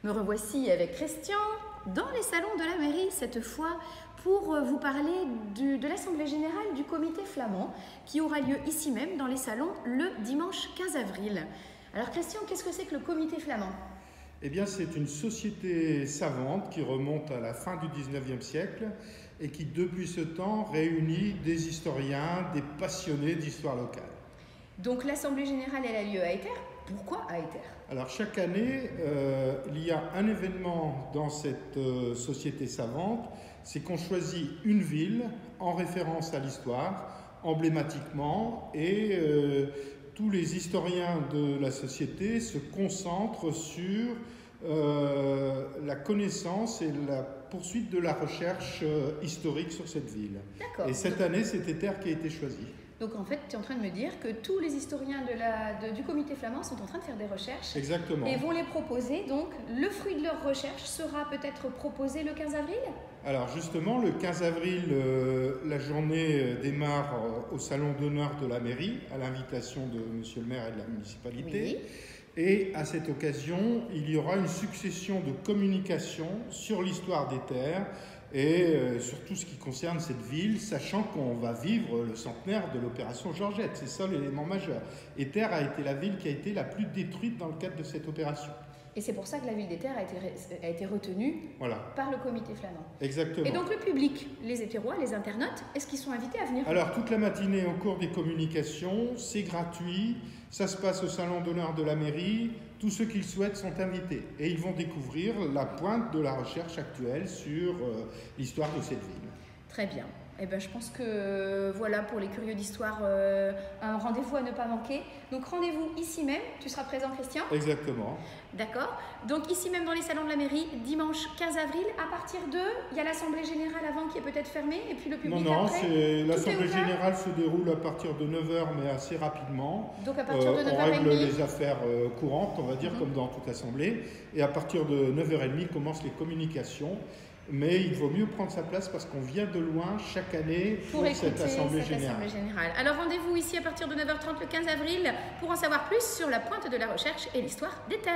Me revoici avec Christian dans les salons de la mairie cette fois pour vous parler de l'Assemblée générale du comité flamand qui aura lieu ici même dans les salons le dimanche 15 avril. Alors Christian, qu'est-ce que c'est que le comité flamand ? Eh bien, c'est une société savante qui remonte à la fin du 19e siècle et qui, depuis ce temps, réunit des historiens, des passionnés d'histoire locale. Donc l'Assemblée générale, elle a lieu à Etter. Pourquoi à Etter ? Alors, chaque année, il y a un événement dans cette société savante, c'est qu'on choisit une ville en référence à l'histoire, emblématiquement, et tous les historiens de la société se concentrent sur la connaissance et la poursuite de la recherche historique sur cette ville. D'accord. Et cette année, c'est Etter qui a été choisi. Donc en fait, tu es en train de me dire que tous les historiens du comité flamand sont en train de faire des recherches. Exactement. Et vont les proposer. Donc le fruit de leur recherche sera peut-être proposé le 15 avril ? Alors justement, le 15 avril, la journée démarre au salon d'honneur de la mairie, à l'invitation de monsieur le maire et de la municipalité. Oui. Et à cette occasion, il y aura une succession de communications sur l'histoire d'Etter et sur tout ce qui concerne cette ville, sachant qu'on va vivre le centenaire de l'opération Georgette. C'est ça l'élément majeur. Etter a été la ville qui a été la plus détruite dans le cadre de cette opération. Et c'est pour ça que la ville d'Etter a été retenue par le comité flamand. Exactement. Et donc le public, les Etterois, les internautes, est-ce qu'ils sont invités à venir ? Alors toute la matinée au cours des communications, c'est gratuit, ça se passe au salon d'honneur de la mairie, tous ceux qui le souhaitent sont invités. Et ils vont découvrir la pointe de la recherche actuelle sur l'histoire de cette ville. Très bien. Eh ben, je pense que voilà, pour les curieux d'histoire, un rendez-vous à ne pas manquer. Donc rendez-vous ici même. Tu seras présent, Christian ? Exactement. D'accord. Donc ici même dans les salons de la mairie, dimanche 15 avril, à partir de... Il y a l'Assemblée générale avant qui est peut-être fermée et puis le public après. L'Assemblée générale se déroule à partir de 9h mais assez rapidement. Donc à partir de 9h30. On règle les affaires courantes, on va dire, comme dans toute assemblée. Et à partir de 9h30 commencent les communications. Mais il vaut mieux prendre sa place parce qu'on vient de loin chaque année pour cette Assemblée générale. Alors rendez-vous ici à partir de 9h30 le 15 avril pour en savoir plus sur la pointe de la recherche et l'histoire d'Etter.